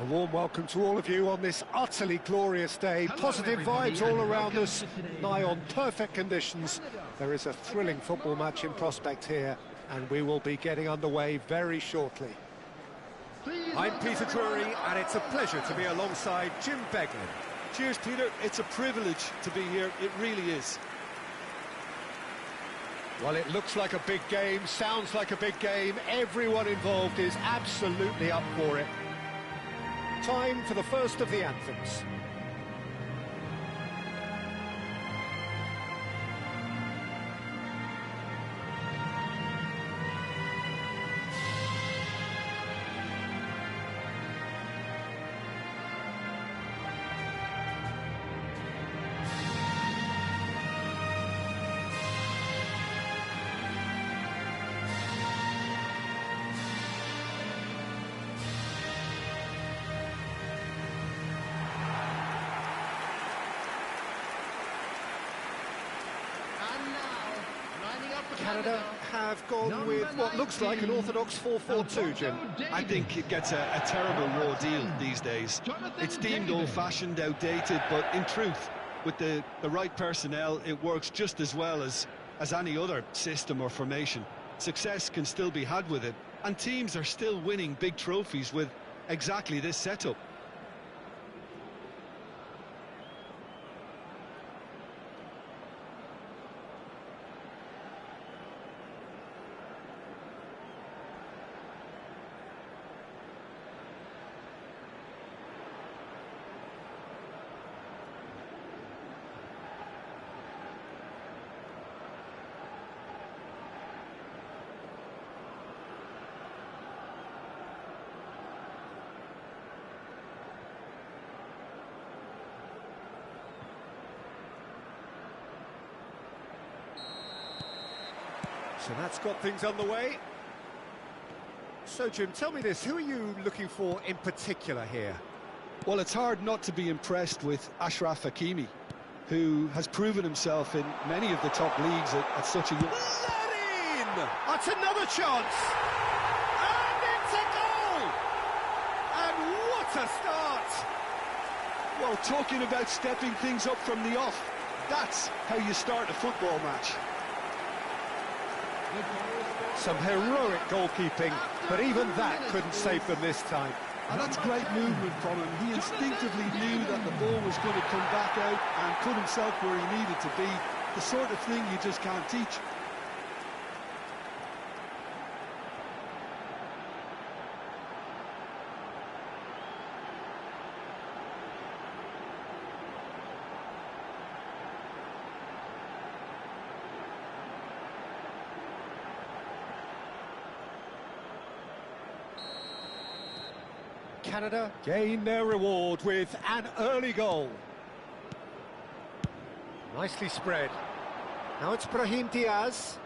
A warm welcome to all of you on this utterly glorious day. Positive vibes all around us, nigh on perfect conditions. There is a thrilling football match in prospect here, and we will be getting underway very shortly. I'm Peter Drury, and it's a pleasure to be alongside Jim Beglin. Cheers, Peter. It's a privilege to be here. It really is. Well, it looks like a big game, sounds like a big game. Everyone involved is absolutely up for it. Time for the first of the anthems. Canada have gone with what looks like an orthodox 4-4-2, Jim. I think it gets a terrible raw deal these days. It's deemed old-fashioned, outdated, but in truth, with the right personnel, it works just as well as any other system or formation. Success can still be had with it, and teams are still winning big trophies with exactly this setup. So that's got things underway. So, Jim, tell me this, who are you looking for in particular here? Well, it's hard not to be impressed with Achraf Hakimi, who has proven himself in many of the top leagues at such a young... Let in! That's another chance! And it's a goal! And what a start! Well, talking about stepping things up from the off, that's how you start a football match. Some heroic goalkeeping, but even that couldn't save them this time. And that's great movement from him. He instinctively knew that the ball was going to come back out and put himself where he needed to be. The sort of thing you just can't teach. Canada gain their reward with an early goal. Nicely spread. Now it's Brahim Diaz.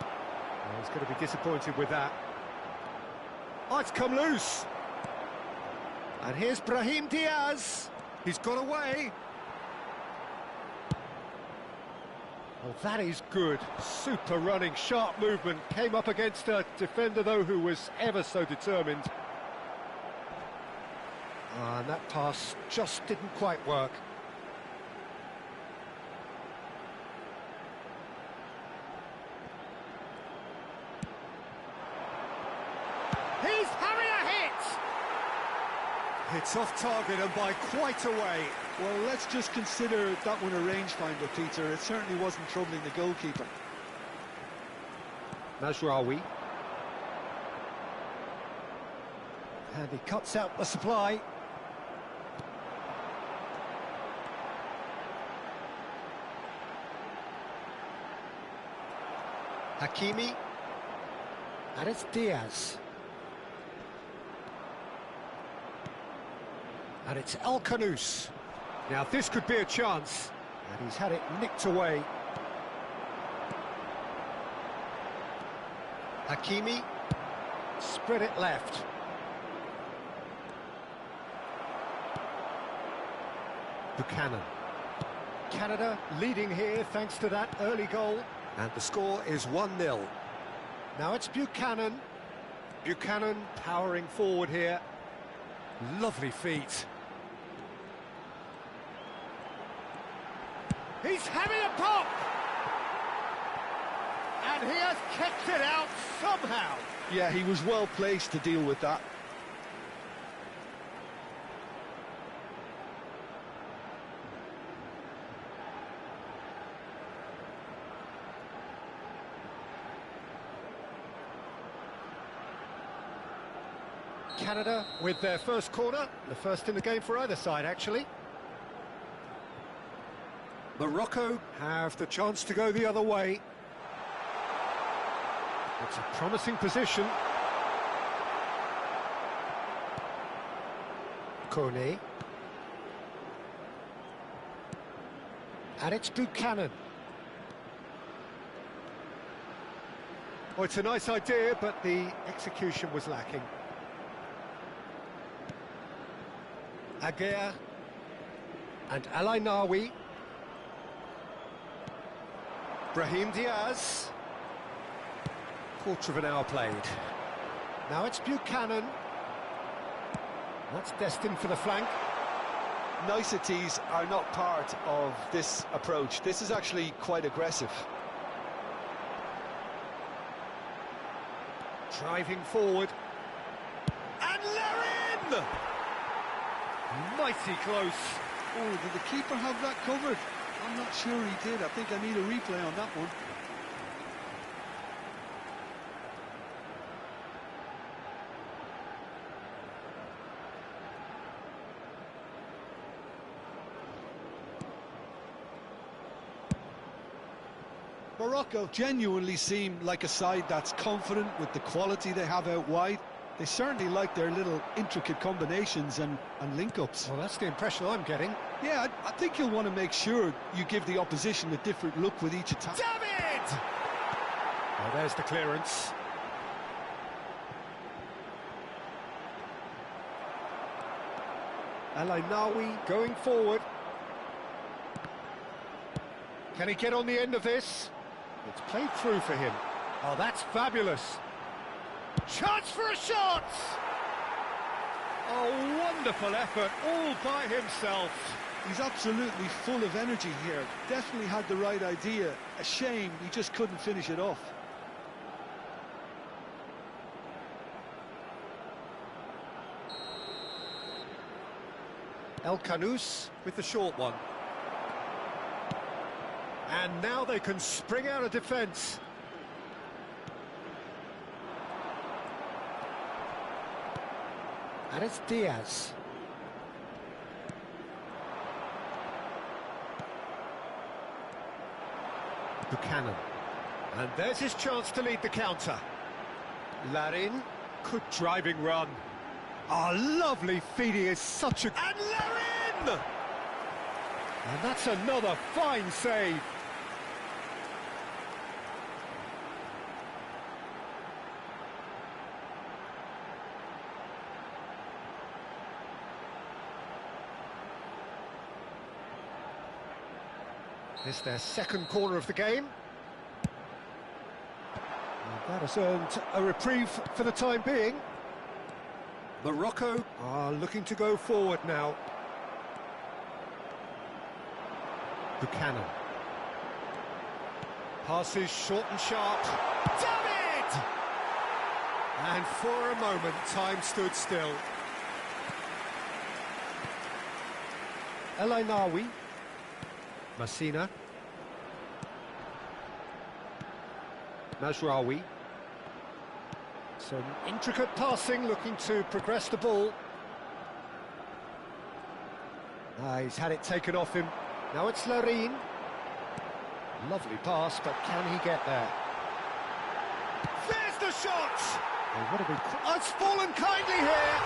Oh, he's going to be disappointed with that. Oh, it's come loose. And here's Brahim Diaz. He's got away. Oh, that is good. Super running, sharp movement. Came up against a defender, though, who was ever so determined. And that pass just didn't quite work. He's Harrier hit! It's off target and by quite a way. Well, let's just consider that one a rangefinder, Peter. It certainly wasn't troubling the goalkeeper. Mazraoui. And he cuts out the supply. Hakimi, and it's Diaz. And it's El Khanous. Now this could be a chance, and he's had it nicked away. Hakimi, spread it left. Buchanan. Canada leading here thanks to that early goal. And the score is 1-0. Now it's Buchanan. Buchanan powering forward here. Lovely feet. He's having a pop! And he has kicked it out somehow. Yeah, he was well placed to deal with that. Canada with their first corner, the first in the game for either side, actually. Morocco have the chance to go the other way. It's a promising position. Kone. And it's Buchanan. Oh, it's a nice idea, but the execution was lacking. Aguirre and Alainawi. Brahim Diaz. Quarter of an hour played. Now it's Buchanan. That's destined for the flank. Niceties are not part of this approach. This is actually quite aggressive. Driving forward. And Larin! Mighty close. Oh, did the keeper have that covered? I'm not sure he did. I think I need a replay on that one. Morocco genuinely seem like a side that's confident with the quality they have out wide. They certainly like their little intricate combinations and link-ups. Well, that's the impression I'm getting. Yeah, I think you'll want to make sure you give the opposition a different look with each attack. David! Oh, there's the clearance. Alainawi going forward. Can he get on the end of this? It's played through for him. Oh, that's fabulous. Chance for a shot! Oh, wonderful effort, all by himself. He's absolutely full of energy here. Definitely had the right idea. A shame he just couldn't finish it off. El Canous with the short one. And now they can spring out of defence. And it's Diaz. Buchanan. And there's his chance to lead the counter. Larin. Good driving run. Oh, lovely feed. He is such a... And Larin! And that's another fine save. It's their second corner of the game. And that has earned a reprieve for the time being. Morocco are looking to go forward now. Buchanan. Passes short and sharp. David! And for a moment, time stood still. Alainawi. Massina. Mazraoui. Some intricate passing, looking to progress the ball. He's had it taken off him. Now it's Larin. Lovely pass, but can he get there? There's the shot! Oh, what a big... Oh, it's fallen kindly here!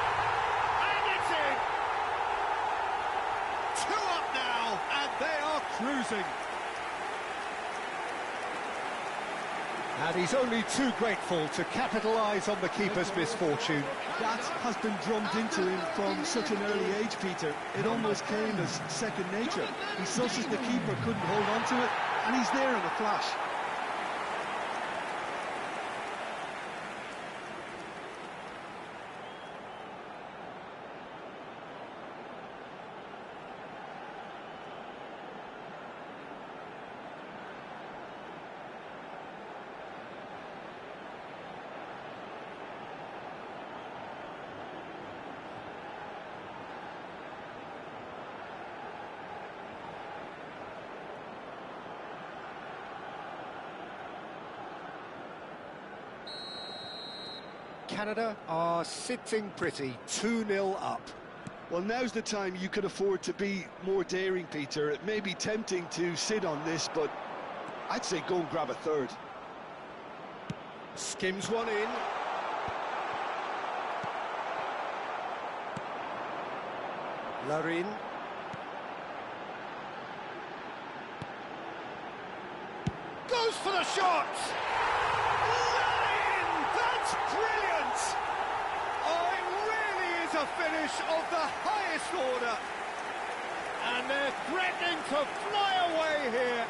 And it's in! 2 up now, and they are cruising. And he's only too grateful to capitalise on the keeper's misfortune. That has been drummed into him from such an early age, Peter. It almost came as second nature. He susses the keeper couldn't hold on to it, and he's there in a flash. Canada are sitting pretty, 2-0 up. Well, now's the time you could afford to be more daring, Peter. It may be tempting to sit on this, but I'd say go and grab a third. Skims one in. Larin. Goes for the shot! Larin! That's brilliant! Oh, it really is a finish of the highest order. And they're threatening to fly away here.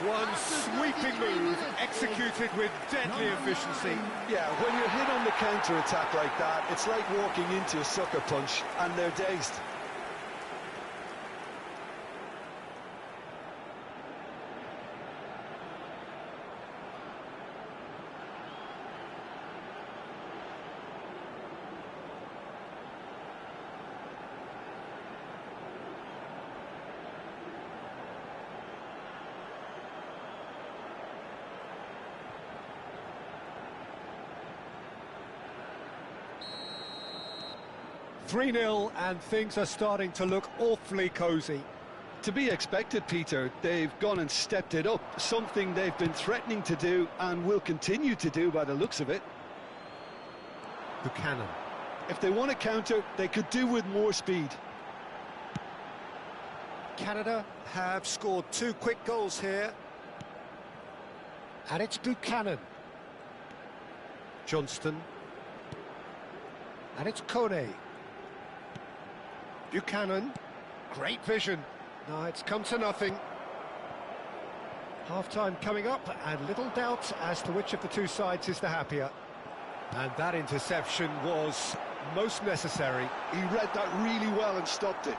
One sweeping move, executed with deadly efficiency. Yeah, when you're hit on the counter-attack like that, it's like walking into a sucker punch, and they're dazed. Three 3-0 and things are starting to look awfully cosy. To be expected, Peter. They've gone and stepped it up, something they've been threatening to do and will continue to do by the looks of it. Buchanan. If they want to counter, they could do with more speed. Canada have scored 2 quick goals here. And it's Buchanan. Johnston. And it's Kone. Buchanan. Great vision. No, it's come to nothing. Half-time coming up, and little doubt as to which of the two sides is the happier. And that interception was most necessary. He read that really well and stopped it.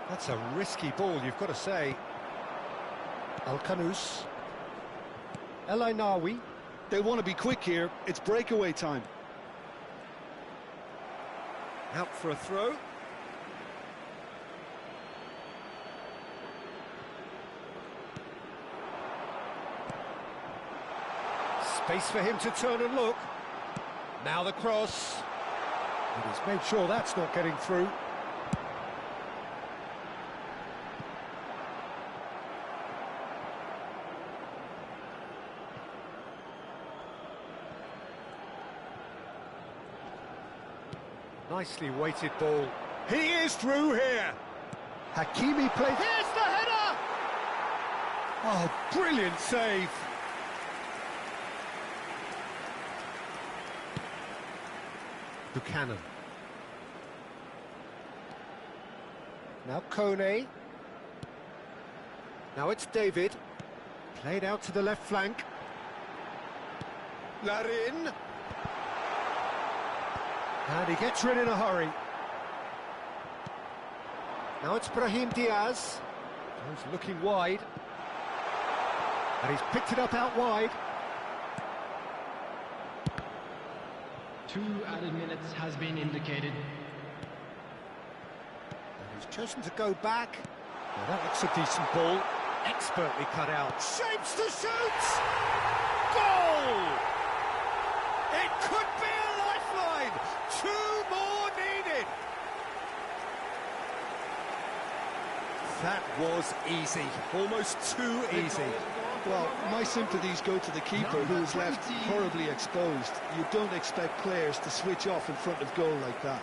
That's a risky ball, you've got to say. Al-Kanous. El Ainawi. They want to be quick here. It's breakaway time. Out for a throw. Space for him to turn and look. Now the cross. And he's made sure that's not getting through. Nicely weighted ball. He is through here. Hakimi plays. Here's the header! Oh, brilliant save. Buchanan. Now Kone. Now it's David. Played out to the left flank. Larin. And he gets rid in a hurry. Now it's Brahim Diaz. He's looking wide. And he's picked it up out wide. 2 added minutes has been indicated. And he's chosen to go back. Now that looks a decent ball. Expertly cut out. Shapes to shoot! Goal! It could be a lifeline! 2 more needed! That was easy. Almost too easy. Well, my sympathies go to the keeper, who is left horribly exposed. You don't expect players to switch off in front of goal like that.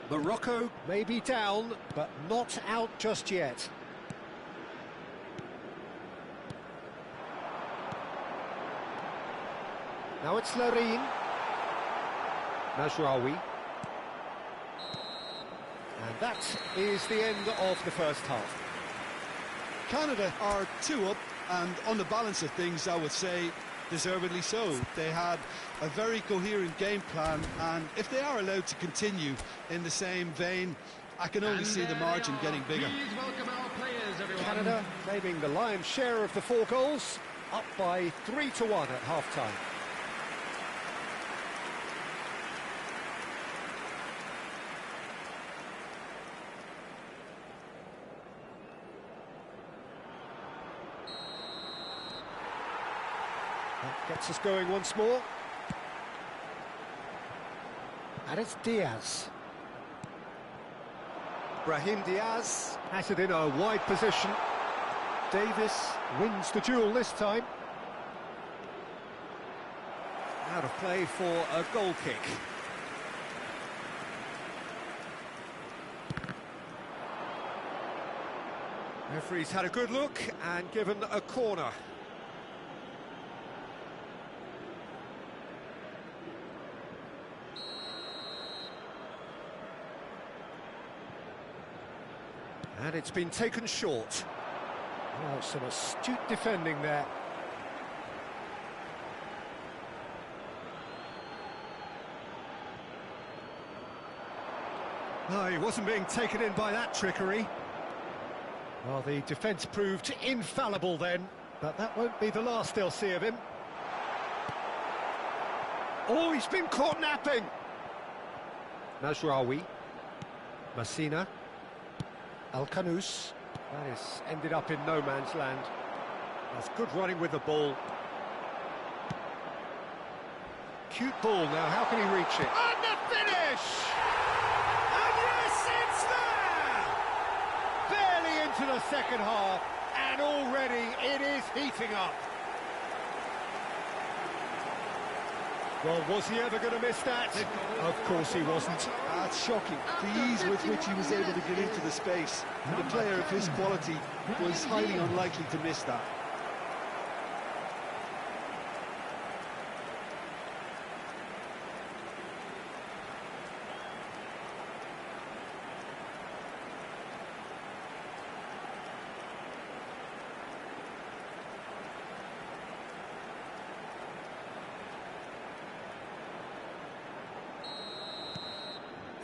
Morocco may be down, but not out just yet. Now it's Larin. Mazraoui. And that is the end of the first half. Canada are 2 up, and on the balance of things, I would say deservedly so. They had a very coherent game plan, and if they are allowed to continue in the same vein, I can only see the margin getting bigger. Please welcome our players, everyone. Canada claiming the lion's share of the 4 goals, up by 3-1 at half-time. That gets us going once more. And it's Diaz. Brahim Diaz. Has it in a wide position. Davis wins the duel this time. Out of play for a goal kick. Referee's had a good look and given a corner. And it's been taken short. Oh, some astute defending there. No, he wasn't being taken in by that trickery. Well, the defence proved infallible then, but that won't be the last they'll see of him. Oh, he's been caught napping! Majraoui. Messina. Al-Kanous. That is ended up in no man's land. That's good running with the ball. Cute ball now, how can he reach it? And the finish! And yes, it's there! Barely into the second half, and already it is heating up. Well, was he ever going to miss that? Of course he wasn't. It's shocking, the ease with which he was able to get into the space. And a player of his quality was highly unlikely to miss that.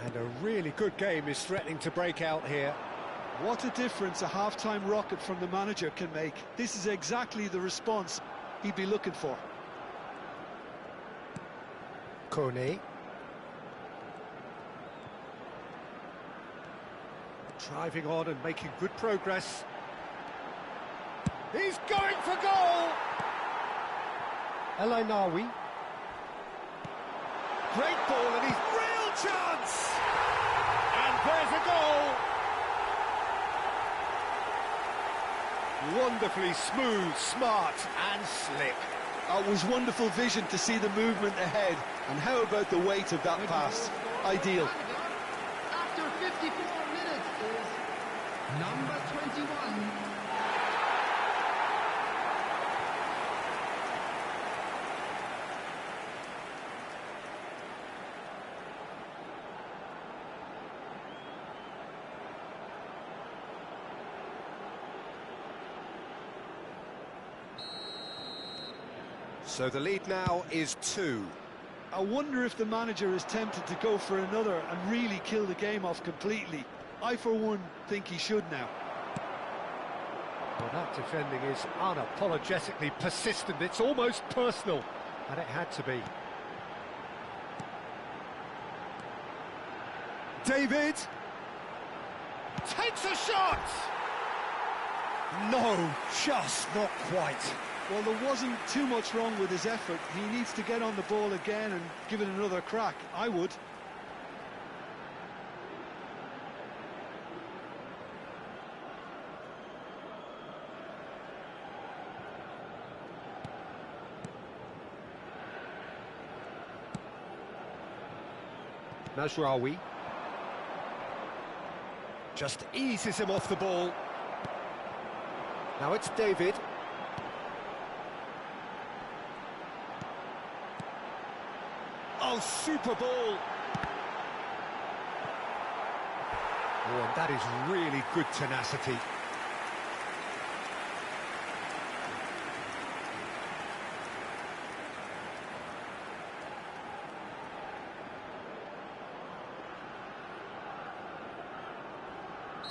And a really good game is threatening to break out here. What a difference a half-time rocket from the manager can make. This is exactly the response he'd be looking for. Kone. Driving on and making good progress. He's going for goal! El Ainaoui. Great ball and he's real chance! And there's a goal! Wonderfully smooth, smart and slick. It was wonderful vision to see the movement ahead. And how about the weight of that pass? Ideal. After 54 minutes is number 21. So the lead now is 2. I wonder if the manager is tempted to go for another and really kill the game off completely. I, for one, think he should now. Well, that defending is unapologetically persistent. It's almost personal, and it had to be. David takes a shot! No, just not quite. Well, there wasn't too much wrong with his effort. He needs to get on the ball again and give it another crack. I would. Majraoui. Just eases him off the ball. Now it's David. Oh, super ball! Oh, and that is really good tenacity.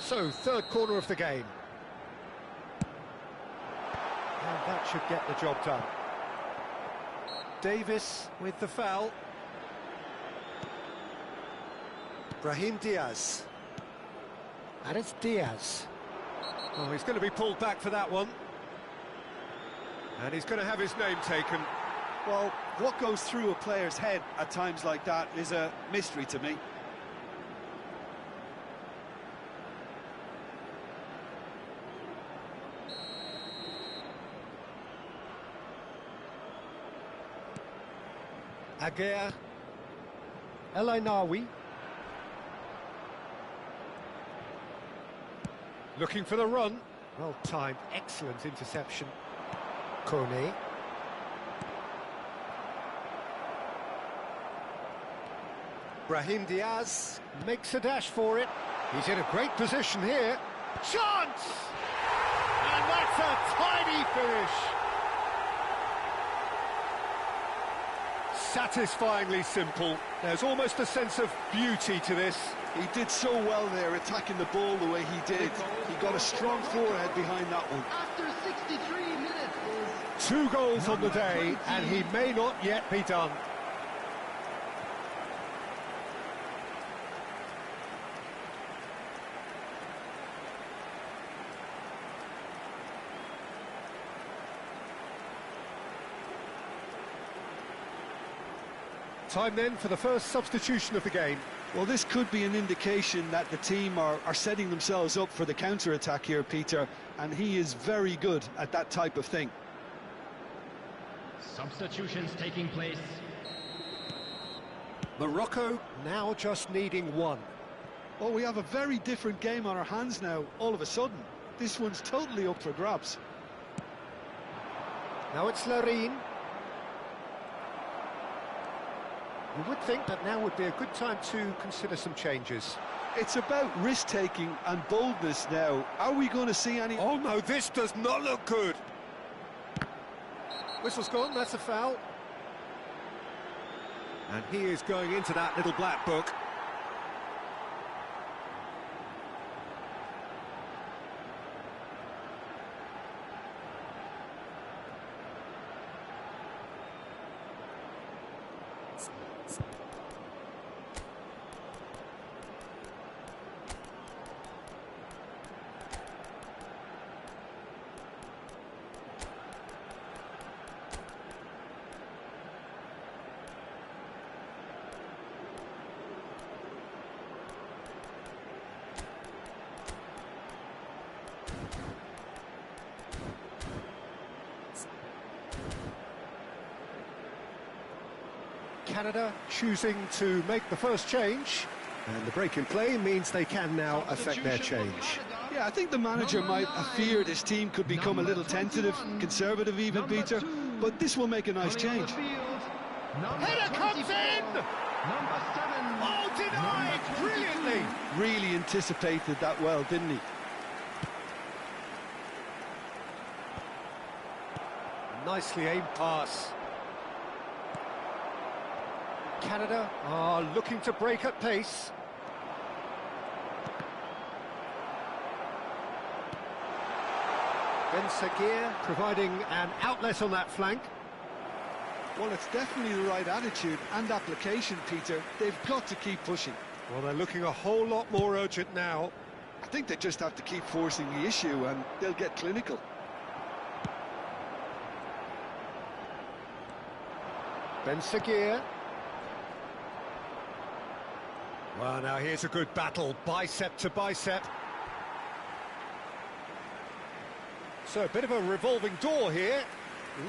So, third corner of the game. And that should get the job done. Davis with the foul. Brahim Diaz. And it's Diaz. Oh, he's going to be pulled back for that one. And he's going to have his name taken. Well, what goes through a player's head at times like that is a mystery to me. Aguirre. El Ainawi. Looking for the run. Well timed, excellent interception. Kone. Brahim Diaz makes a dash for it. He's in a great position here. Chance! And that's a tidy finish. Satisfyingly simple. There's almost a sense of beauty to this. He did so well there, attacking the ball the way he did. He got a strong forehead behind that one. After 63 minutes is 2 goals on the day, and he may not yet be done. Time then for the first substitution of the game. Well, this could be an indication that the team are setting themselves up for the counter-attack here, Peter, and he is very good at that type of thing. substitutions taking place. Morocco now just needing 1. Well, we have a very different game on our hands now, all of a sudden. This one's totally up for grabs. Now it's Larine. You would think that now would be a good time to consider some changes. It's about risk-taking and boldness now. Are we going to see any... Oh no, this does not look good. Whistle's gone, that's a foul. And he is going into that little black book. Canada choosing to make the first change, and the break in play means they can now affect their change. Yeah, I think the manager might have feared his team could become a little tentative, conservative even, Peter, but this will make a nice change. Header comes in! Number 7. Oh, denied brilliantly! Really anticipated that well, didn't he? Nicely aimed pass. Canada are looking to break at pace. Ben Sagir providing an outlet on that flank. Well, it's definitely the right attitude and application, Peter. They've got to keep pushing. Well, they're looking a whole lot more urgent now. I think they just have to keep forcing the issue and they'll get clinical. Ben Sagir. Well, now here's a good battle, bicep to bicep. So a bit of a revolving door here.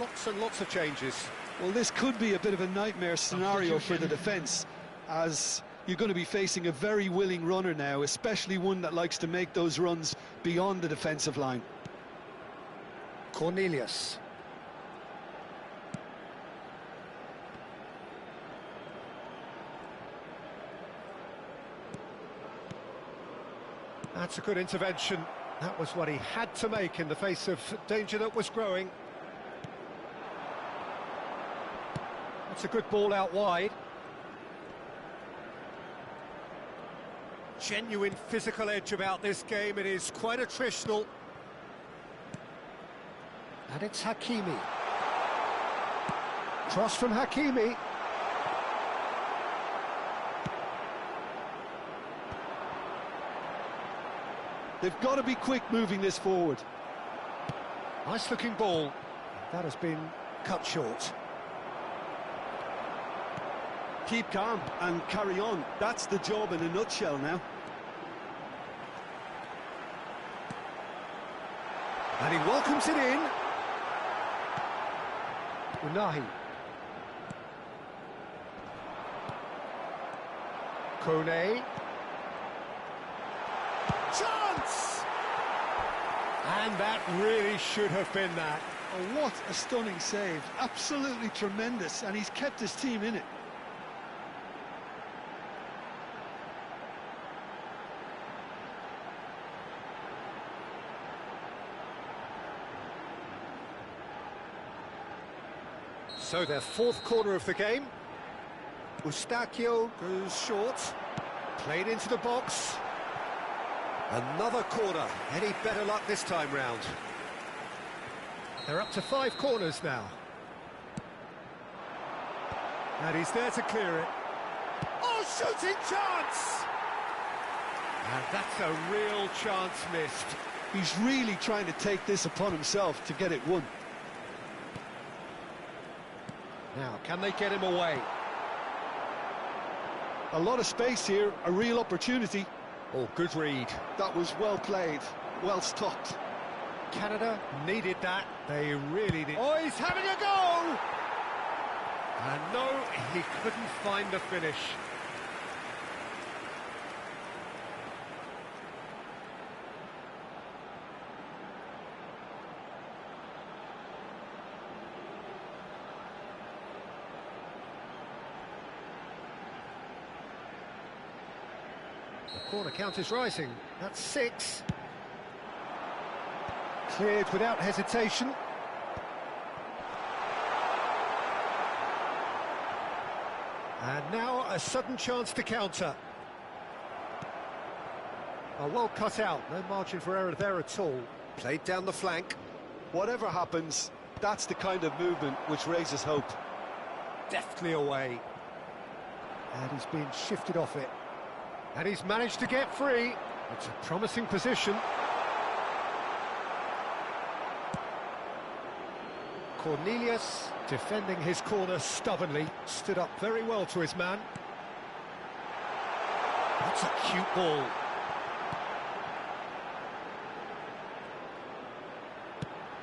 Lots and lots of changes. Well, this could be a bit of a nightmare scenario for the defence, as you're going to be facing a very willing runner now, especially one that likes to make those runs beyond the defensive line. Cornelius. That's a good intervention. That was what he had to make in the face of danger that was growing. That's a good ball out wide. genuine physical edge about this game. It is quite attritional. And it's Hakimi. Cross from Hakimi. They've got to be quick moving this forward. Nice looking ball. That has been cut short. Keep calm and carry on. That's the job in a nutshell now. And he welcomes it in. Unahi. Kone. Chance! And that really should have been that. Oh, what a stunning save. Absolutely tremendous, and he's kept his team in it. So their fourth corner of the game. Eustachio goes short. Played into the box. Another corner. Any better luck this time round? They're up to 5 corners now. And he's there to clear it. Oh, shooting chance! And that's a real chance missed. He's really trying to take this upon himself to get it won. Now, can they get him away? A lot of space here, a real opportunity. Oh, good read. That was well played, well stopped. Canada needed that. They really did. Oh, he's having a go! And no, he couldn't find the finish. The corner count is rising. That's 6. Cleared without hesitation. And now a sudden chance to counter. Oh, well cut out. No margin for error there at all. Played down the flank. Whatever happens, that's the kind of movement which raises hope. Deftly away. And he's being shifted off it. And he's managed to get free. It's a promising position. Cornelius, defending his corner stubbornly, stood up very well to his man. That's a cute ball.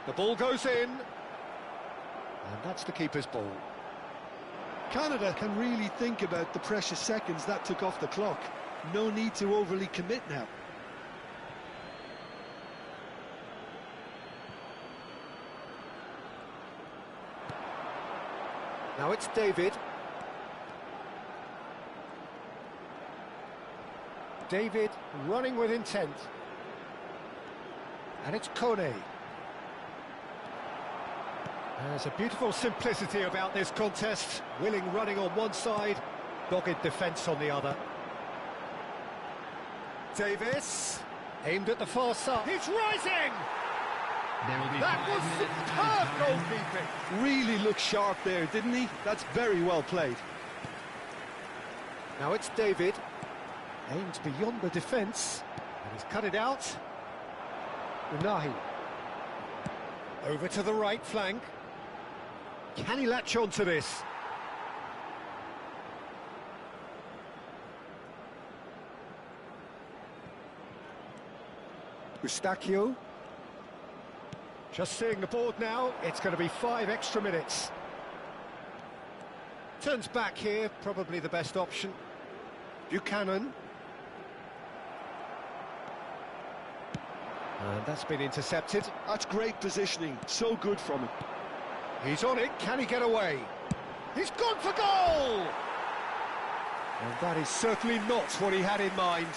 The ball goes in. And that's the keeper's ball. Canada can really think about the precious seconds that took off the clock. No need to overly commit now. Now it's David. David running with intent. And it's Kone. There's a beautiful simplicity about this contest. Willing running on one side, dogged defence on the other. Davis, aimed at the far side. He's rising! That was superb goalkeeping. Really looked sharp there, didn't he? That's very well played. Now it's David. Aimed beyond the defence. And he's cut it out. Unahi. Over to the right flank. Can he latch on to this? Eustachio. Just seeing the board now, it's going to be 5 extra minutes. Turns back here, probably the best option. Buchanan. And that's been intercepted. That's great positioning, so good from him. He's on it, can he get away? He's gone for goal! And that is certainly not what he had in mind.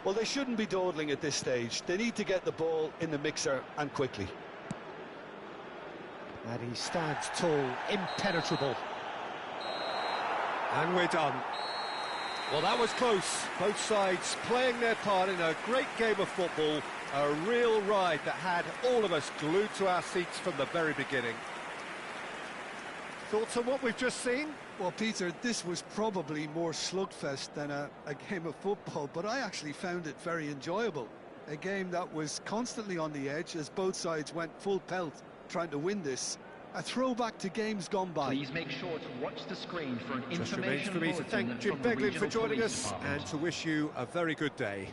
Well, they shouldn't be dawdling at this stage. They need to get the ball in the mixer and quickly. And he stands tall, impenetrable. And we're done. Well, that was close. Both sides playing their part in a great game of football. A real ride that had all of us glued to our seats from the very beginning. Thoughts on what we've just seen? Well, Peter, this was probably more slugfest than a game of football, but I actually found it very enjoyable. A game that was constantly on the edge as both sides went full pelt trying to win this. A throwback to games gone by. Please make sure to watch the screen for an Just remains information for me to bulletin thank Jim from the Beglin for Regional joining Police us Department. and to wish you a very good day.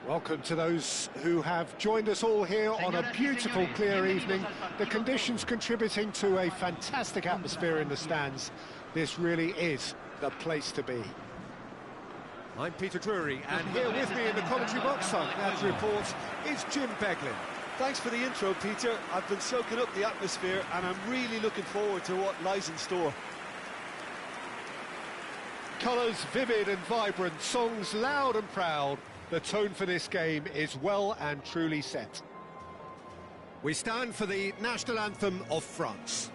Welcome to those who have joined us all here on a beautiful, clear evening. The conditions contributing to a fantastic atmosphere in the stands. This really is the place to be. I'm Peter Drury, and here with me in the commentary box, I'm glad to report, is Jim Beglin. Thanks for the intro, Peter. I've been soaking up the atmosphere, and I'm really looking forward to what lies in store. Colours vivid and vibrant, songs loud and proud. The tone for this game is well and truly set. We stand for the national anthem of France.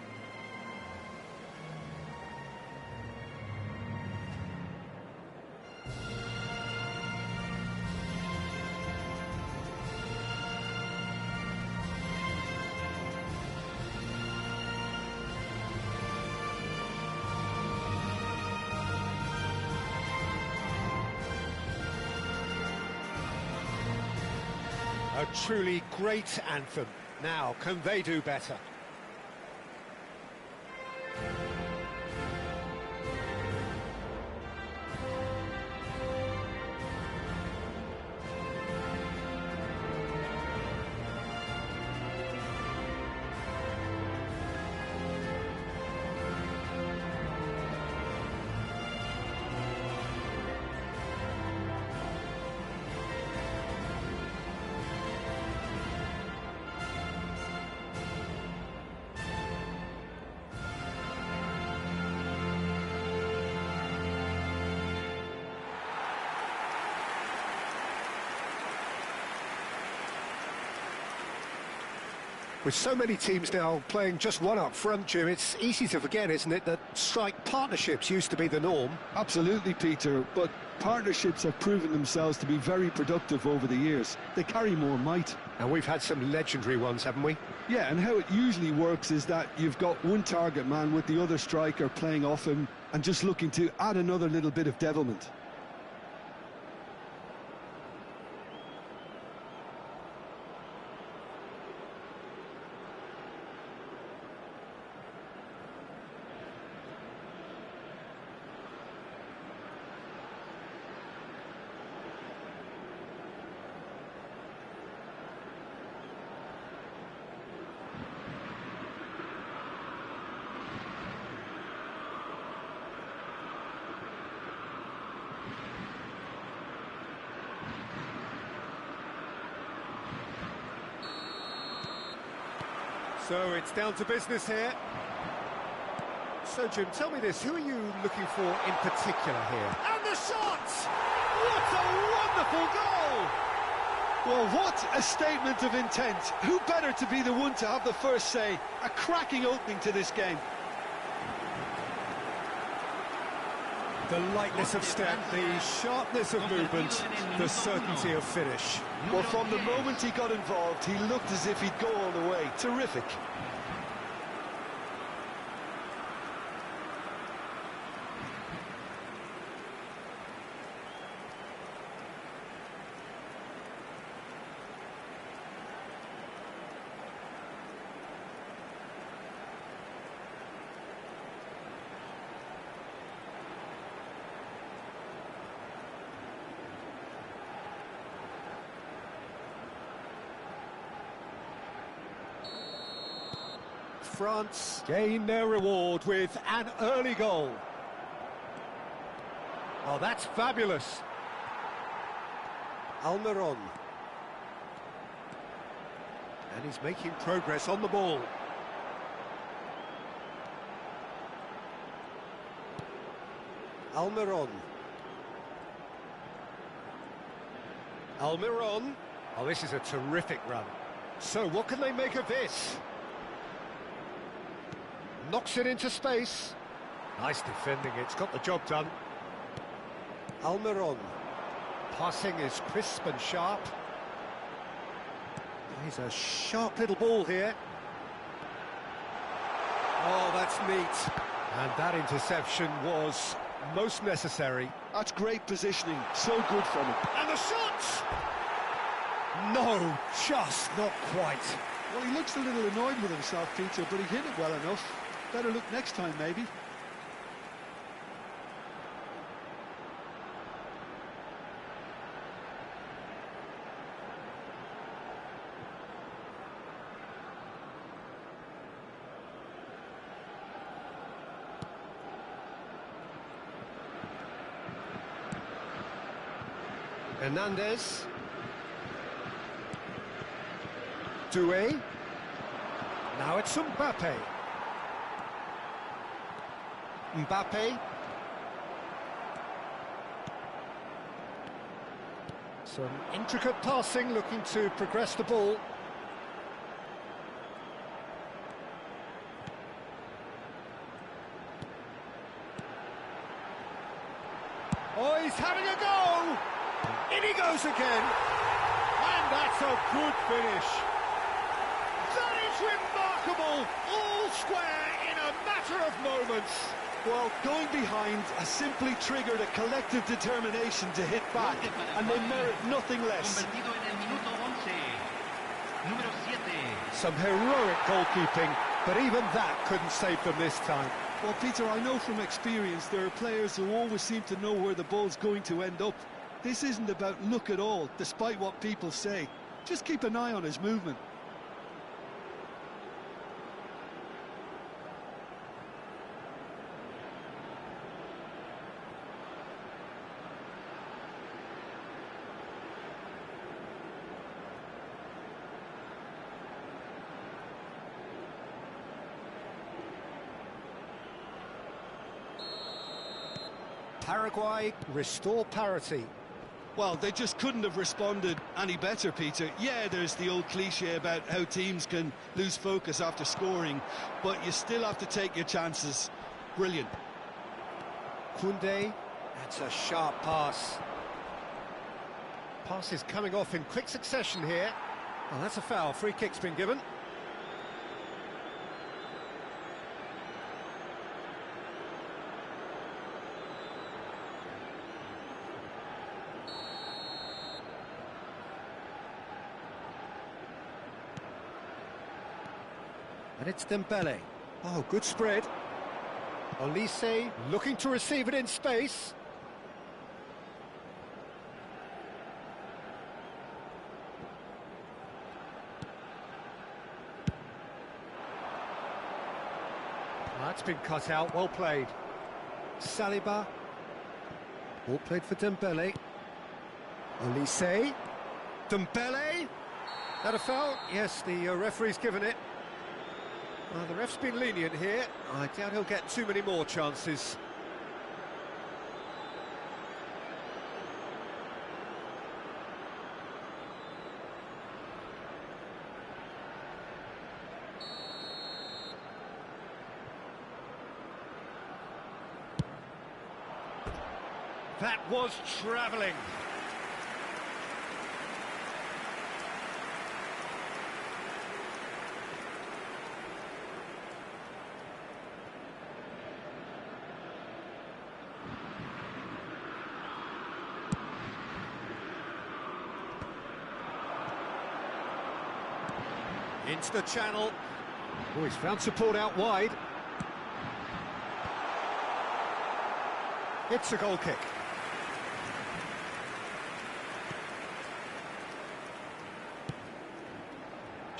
A truly great anthem. Now, can they do better? With so many teams now playing just one up front, Jim, it's easy to forget, isn't it, that strike partnerships used to be the norm. Absolutely, Peter, but partnerships have proven themselves to be very productive over the years. They carry more might. And we've had some legendary ones, haven't we? Yeah, and how it usually works is that you've got one target man with the other striker playing off him and just looking to add another little bit of devilment. So it's down to business here. So, Jim, tell me this, who are you looking for in particular here? And the shot! What a wonderful goal! Well, what a statement of intent. Who better to be the one to have the first say? A cracking opening to this game. The lightness of step, the sharpness of movement, the certainty of finish. Well, from the moment he got involved, he looked as if he'd go all the way. Terrific. France gain their reward with an early goal. Oh, that's fabulous. Almiron. And he's making progress on the ball. Almiron. Almiron. Oh, this is a terrific run. So what can they make of this? Knocks it into space. Nice defending, it's got the job done. Almiron. Passing is crisp and sharp. He's a sharp little ball here. Oh, that's neat. And that interception was most necessary. That's great positioning. So good from him. And the shot! No, just not quite. Well, he looks a little annoyed with himself, Peter, but he hit it well enough. Better look next time, maybe. Hernandez. Doué. Now it's Mbappe. Mbappe. Some intricate passing, looking to progress the ball. Oh, he's having a go! In he goes again! And that's a good finish. That is remarkable! All square in a matter of moments. Well, going behind has simply triggered a collective determination to hit back, and they merit nothing less. Some heroic goalkeeping, but even that couldn't save them this time. Well, Peter, I know from experience there are players who always seem to know where the ball's going to end up. This isn't about luck at all, despite what people say. Just keep an eye on his movement. Paraguay restore parity. Well, they just couldn't have responded any better, Peter. Yeah, there's the old cliche about how teams can lose focus after scoring, but you still have to take your chances. Brilliant. Koundé, that's a sharp pass. Pass is coming off in quick succession here. Well, that's a foul. Free kick's been given. And it's Dembele. Oh, good spread. Olise looking to receive it in space. That's been cut out, well played. Saliba. Ball played for Dembele. Olise. Dembele. That a foul? Yes, the referee's given it. Well, the ref's been lenient here. I doubt he'll get too many more chances. That was travelling. Into the channel. Oh, he's found support out wide. It's a goal kick.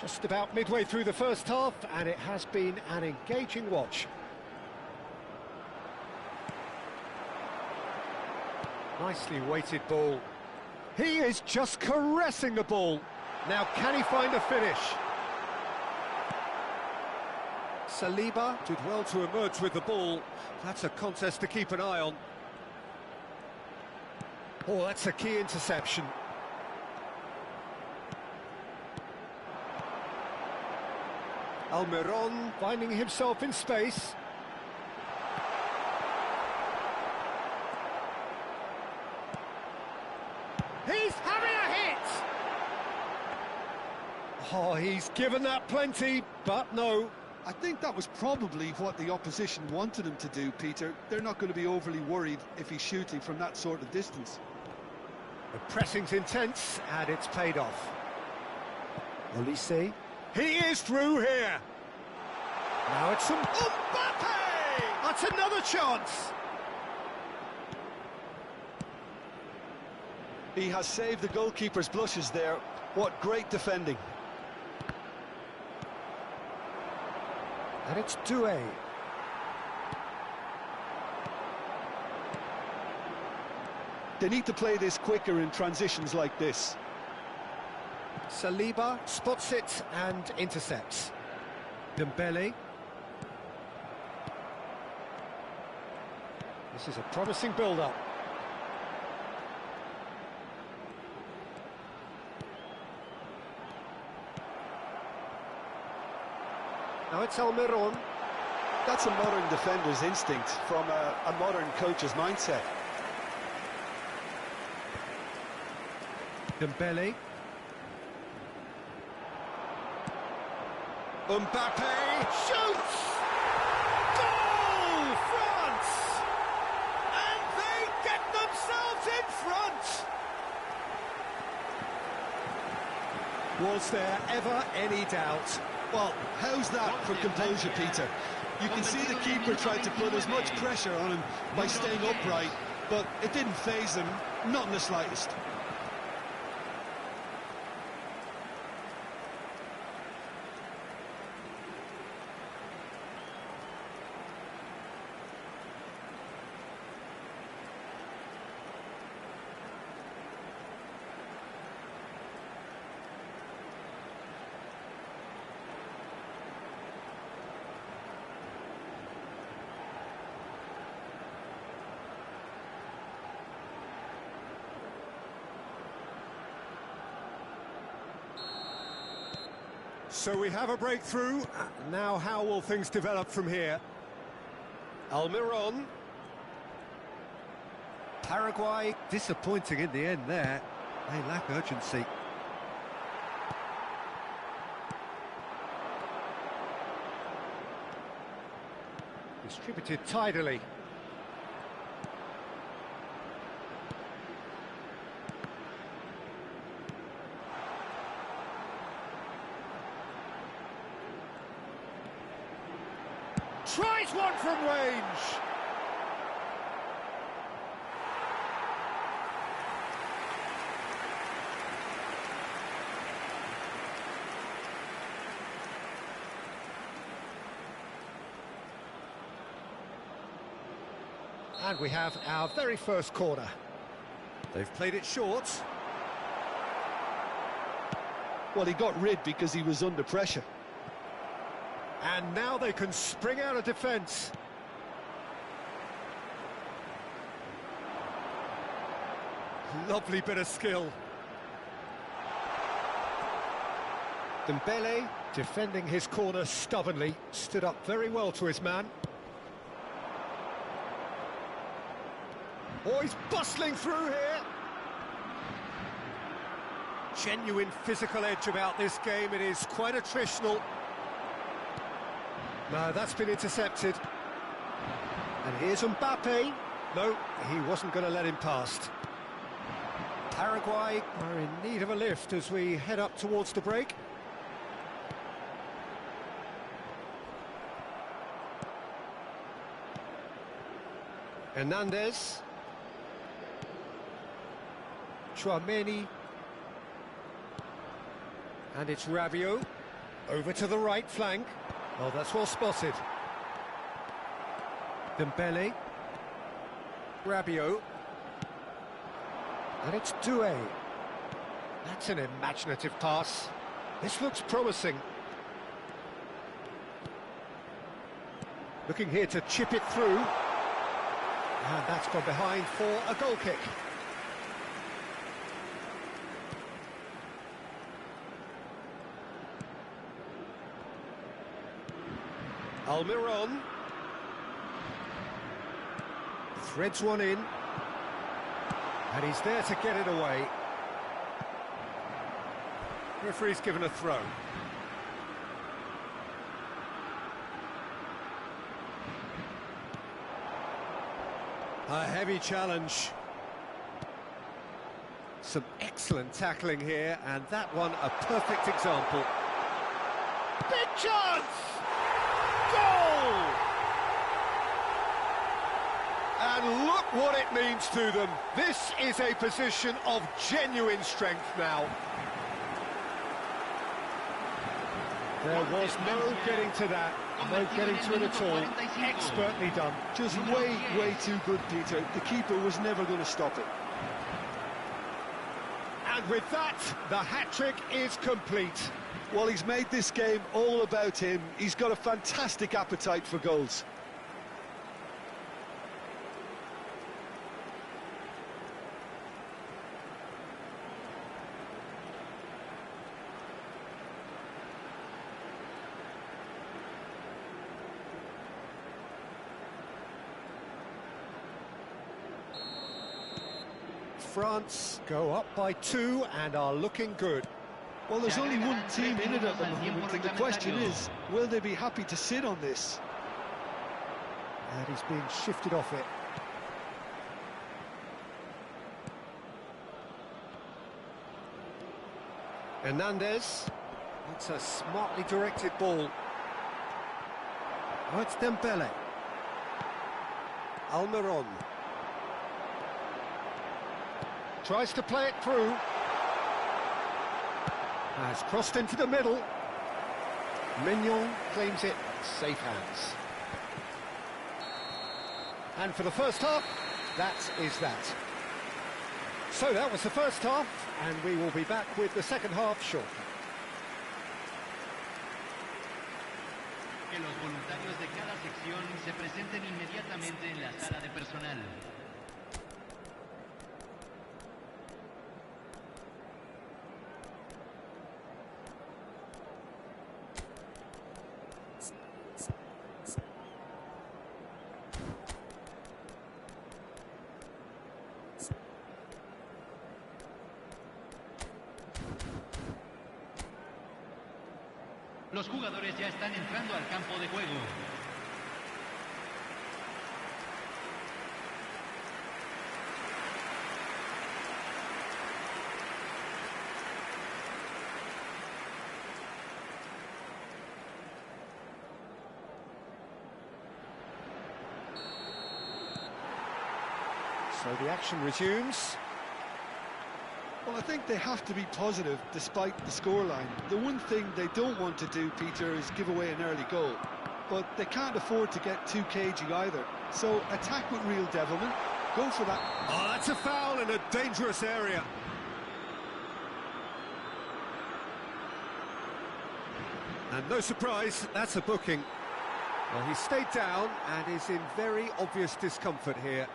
Just about midway through the first half, and it has been an engaging watch. Nicely weighted ball. He is just caressing the ball. Now, can he find a finish? Saliba did well to emerge with the ball. That's a contest to keep an eye on. Oh, that's a key interception. Almiron finding himself in space. He's having a hit! Oh, he's given that plenty, but no. I think that was probably what the opposition wanted him to do, Peter. They're not going to be overly worried if he's shooting from that sort of distance. The pressing's intense, and it's paid off. Olise. He is through here. Now it's Mbappe! That's another chance. He has saved the goalkeeper's blushes there. What great defending. And it's Doué. They need to play this quicker in transitions like this. Saliba spots it and intercepts. Dembele. This is a promising build-up. Now it's Almiron. That's a modern defender's instinct from a modern coach's mindset. Dembele. Mbappe shoots! Goal! France! And they get themselves in front! Was there ever any doubt? Well, how's that for composure, Peter? You can see the keeper tried to put as much pressure on him by staying upright, but it didn't faze him, not in the slightest. So we have a breakthrough. Now how will things develop from here? Almiron. Paraguay disappointing in the end there. They lack urgency. Distributed tidily. Tries one from range. And we have our very first corner. They've played it short. Well, he got rid because he was under pressure. And now they can spring out of defence. Lovely bit of skill. Dembele, defending his corner stubbornly, stood up very well to his man. Oh, he's bustling through here. Genuine physical edge about this game. It is quite attritional. No, that's been intercepted. And here's Mbappe. No, he wasn't going to let him past. Paraguay are in need of a lift as we head up towards the break. Hernandez. Chouameni. And it's Rabiot. Over to the right flank. Oh, that's well spotted. Dembele. Rabiot. And it's Doué. That's an imaginative pass. This looks promising. Looking here to chip it through. And that's gone behind for a goal kick. Almiron. Threads one in. And he's there to get it away. Referee's given a throw. A heavy challenge. Some excellent tackling here, and that one a perfect example. Big chance! Goal! And look what it means to them. This is a position of genuine strength now. There was no getting to that, no getting to it at all. Expertly done. Just way too good, Peter. The keeper was never going to stop it. And with that, the hat-trick is complete. Well, he's made this game all about him. He's got a fantastic appetite for goals. France go up by 2 and are looking good. Well, there's only one team in it at the moment, and the question is, will they be happy to sit on this? And he's being shifted off it. Hernandez. It's a smartly directed ball. Oh, it's Dembele. Almiron. Tries to play it through. Has crossed into the middle. Mignon claims it. Safe hands. And for the first half, that is that. So that was the first half, and we will be back with the second half shortly. Que los voluntarios de cada sección se presenten inmediatamente en la sala de personal. Los jugadores ya están entrando al campo de juego. So the action resumes. Well, I think they have to be positive despite the scoreline. The one thing they don't want to do, Peter, is give away an early goal. But they can't afford to get too cagey either. So attack with real devilment, go for that. Oh, that's a foul in a dangerous area. And no surprise, that's a booking. Well, he stayed down and is in very obvious discomfort here.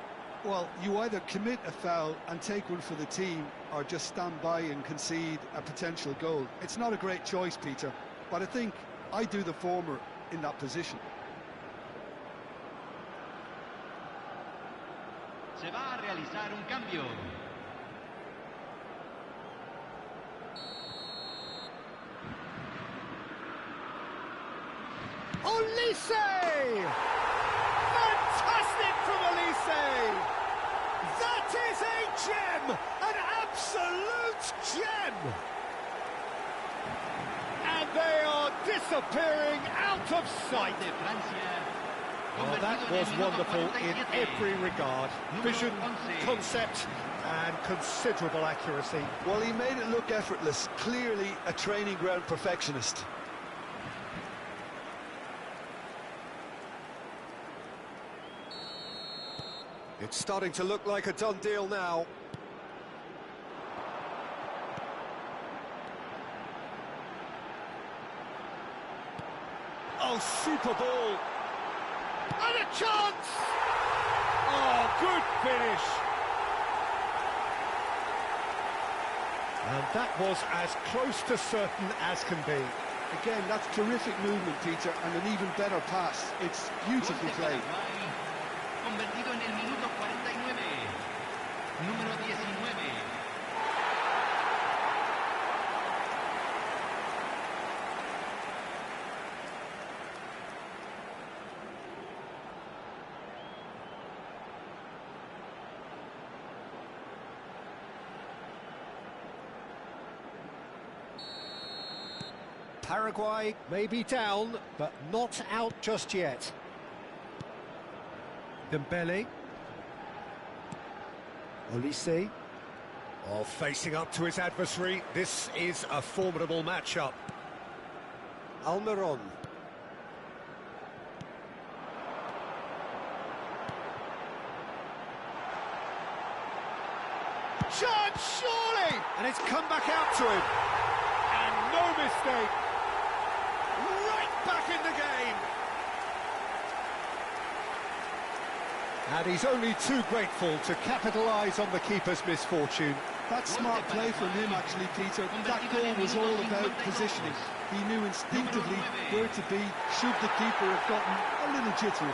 Well, you either commit a foul and take one for the team, or just stand by and concede a potential goal. It's not a great choice, Peter, but I think I do the former in that position. Se va a realizar un cambio. Olise! Fantastic from Olise! That is a gem! An absolute gem! And they are disappearing out of sight. Oh, that was wonderful in every regard. Vision, concept, and considerable accuracy. Well, he made it look effortless. Clearly a training ground perfectionist. It's starting to look like a done deal now. Oh, super ball. And a chance! Oh, good finish. And that was as close to certain as can be. Again, that's terrific movement, Peter, and an even better pass. It's beautifully played. Convertido en el minuto 49. Número 19. Paraguay may be down, but not out just yet. Dembele. Olise. Oh, facing up to his adversary. This is a formidable matchup. Almiron. Chance, surely! save! And it's come back out to him. And no mistake. Right back in the game. And he's only too grateful to capitalise on the keeper's misfortune. That's smart play from him, actually, Peter. That goal was all about positioning. He knew instinctively where to be, should the keeper have gotten a little jittery.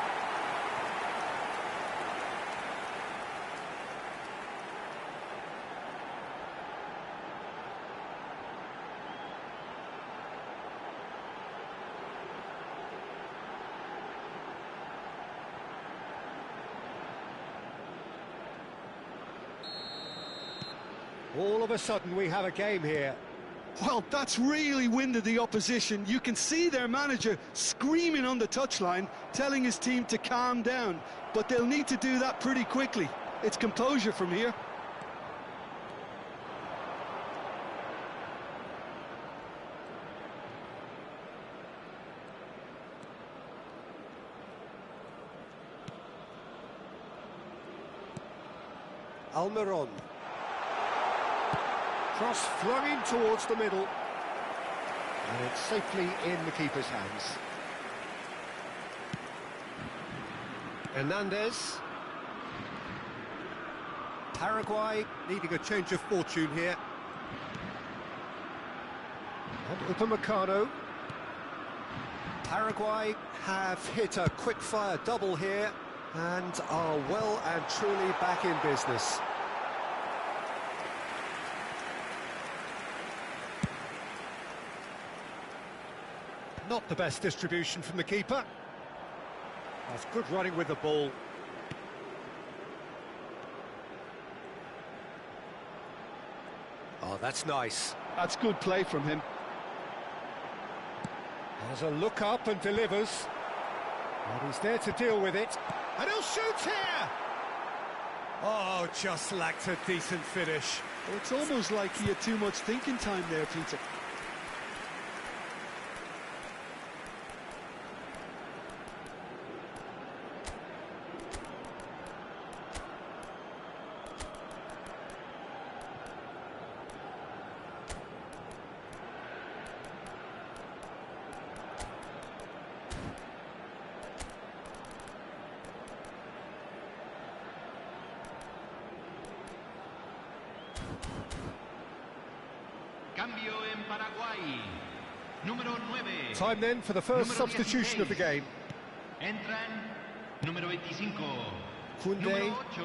All of a sudden we have a game here. Well, that's really winded the opposition. You can see their manager screaming on the touchline, telling his team to calm down. But they'll need to do that pretty quickly. It's composure from here. Almiron. Cross flung in towards the middle. And it's safely in the keeper's hands. Hernandez. Paraguay needing a change of fortune here. And Upamecano. Paraguay have hit a quick-fire double here and are well and truly back in business. Not the best distribution from the keeper. That's good running with the ball. Oh, that's nice. That's good play from him. Has a look up and delivers. And he's there to deal with it. And he'll shoot here! Oh, just lacked a decent finish. Well, it's almost like he had too much thinking time there, Peter. Cambio en Paraguay. Número 9. Time then for the first Número substitution 16. of the game. Entran número 25. Koundé. Número 8.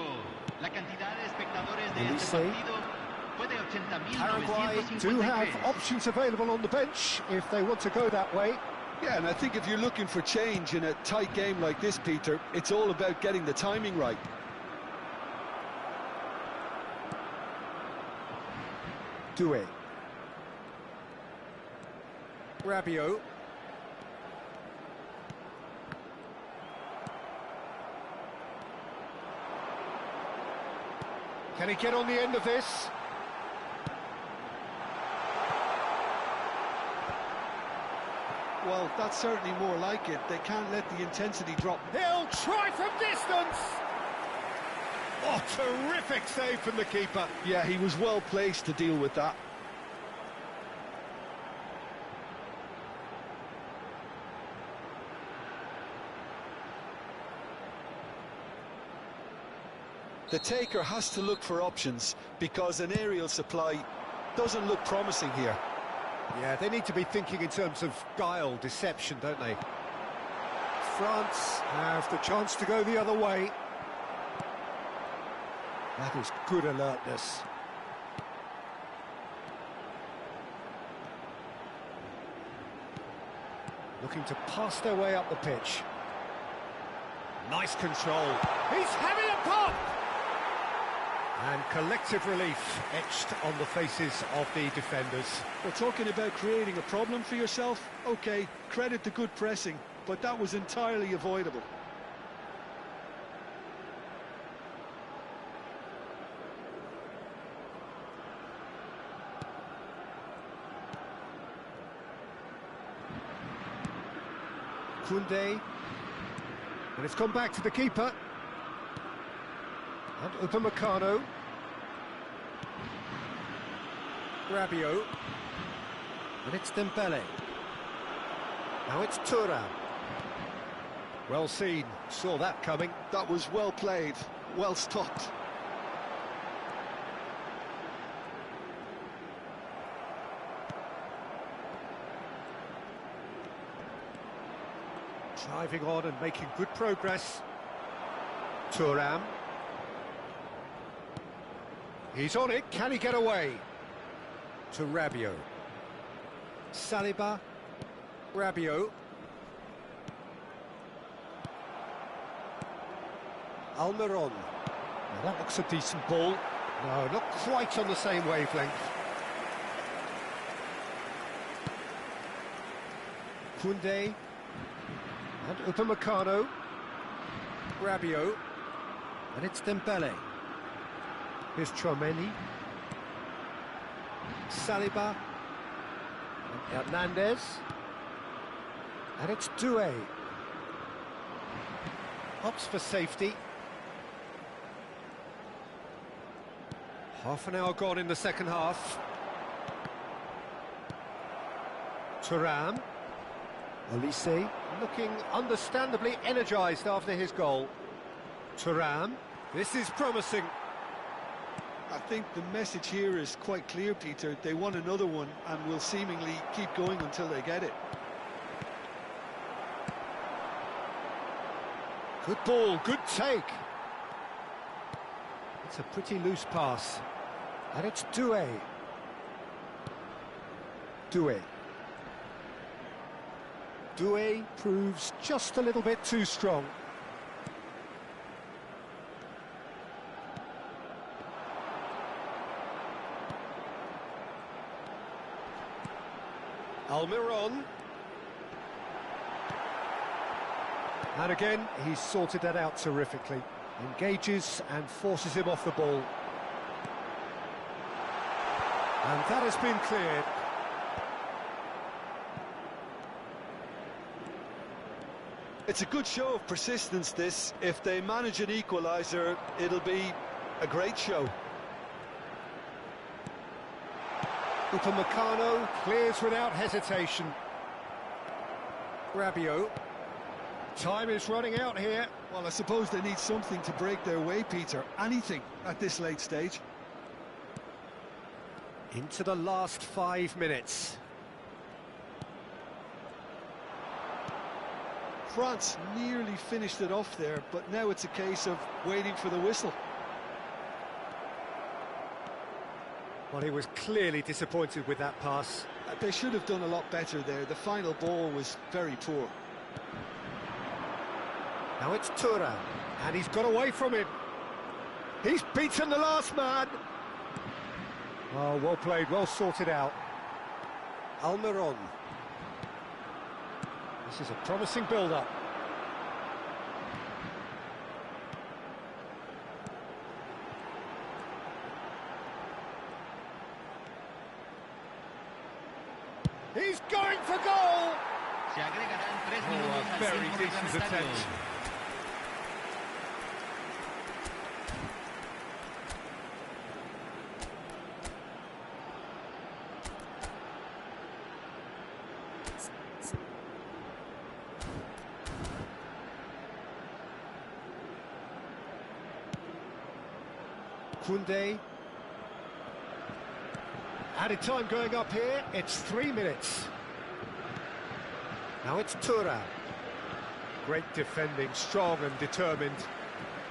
La cantidad de espectadores de este Olise. partido fue de Paraguay do have 80.953. options available on the bench if they want to go that way. Yeah, and I think if you're looking for change in a tight game like this, Peter, it's all about getting the timing right. Doué. Rabiot. Can he get on the end of this? Well, that's certainly more like it. They can't let the intensity drop. He'll try from distance! Oh, terrific save from the keeper. Yeah, he was well placed to deal with that. The taker has to look for options because an aerial supply doesn't look promising here. Yeah, they need to be thinking in terms of guile, deception, don't they? France have the chance to go the other way. That is good alertness. Looking to pass their way up the pitch. Nice control. He's having a pop! And collective relief etched on the faces of the defenders. We're talking about creating a problem for yourself. OK, credit the good pressing, but that was entirely avoidable. Koundé. And it's gone back to the keeper. And Upamecano. Rabiot. And it's Dembele. Now it's Thuram. Well seen, saw that coming. That was well played, well stopped. Driving on and making good progress. Thuram. He's on it, can he get away? To Rabiot. Saliba. Rabiot. Almiron. Now that looks a decent ball. No, not quite on the same wavelength. Koundé. And Upamecano. Rabiot. And it's Dembele. Here's Tchouaméni. Saliba. And Hernandez. And it's Doué. Opts for safety. Half an hour gone in the second half. Thuram. Olise looking understandably energised after his goal. Thuram. This is promising. I think the message here is quite clear, Peter. They want another one and will seemingly keep going until they get it. Good ball, good take. It's a pretty loose pass. And it's Doué. Doué. Doué proves just a little bit too strong. Almiron. And again, he's sorted that out terrifically. Engages and forces him off the ball. And that has been cleared. It's a good show of persistence, this. If they manage an equaliser, it'll be a great show. Upamecano clears without hesitation. Rabiot. Time is running out here. Well, I suppose they need something to break their way, Peter. Anything at this late stage. Into the last 5 minutes. France nearly finished it off there, but now it's a case of waiting for the whistle. Well, he was clearly disappointed with that pass. They should have done a lot better there. The final ball was very poor. Now it's Thuram, and he's got away from him. He's beaten the last man. Oh, well played, well sorted out. Almiron. This is a promising build-up. He's going for goal! Se agregarán 3 Oh, minutos a al very tiempo decent reglamentario. attempt. Koundé. Added time going up here, it's 3 minutes. Now it's Thuram. Great defending, strong and determined.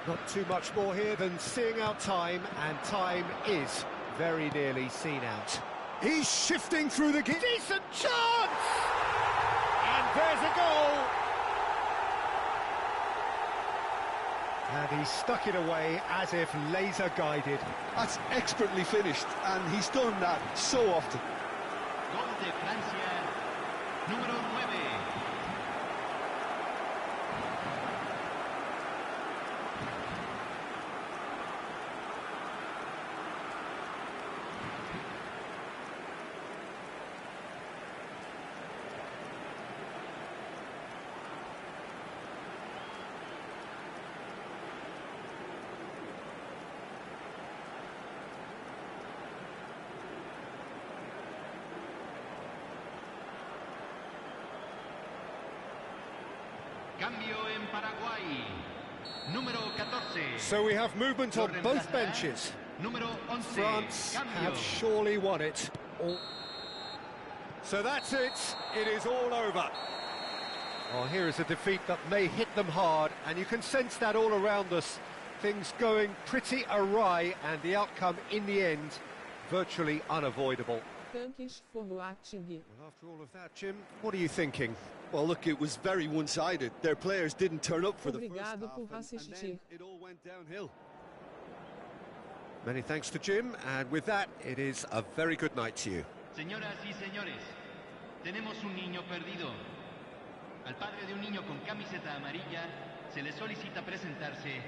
Not too much more here than seeing out time, and time is very nearly seen out. He's shifting through the... Decent chance! And there's a goal! And he stuck it away as if laser-guided. That's expertly finished, and he's done that so often. Gol de Francia, número 9. Cambio en Paraguay. Número 14. So we have movement on both benches. Número 11. France Cambio. have surely won it. So that's it. It is all over. Well, here is a defeat that may hit them hard, and you can sense that all around us. Things going pretty awry, and the outcome in the end virtually unavoidable. Well, after all of that, Jim, what are you thinking? Well, look, it was very one-sided. Their players didn't turn up for the first half, Obrigado por and assistir. then it all went downhill. Many thanks to Jim, and with that, it is a very good night to you. Señoras y señores, tenemos un niño perdido. Al padre de un niño con camiseta amarilla se le solicita presentarse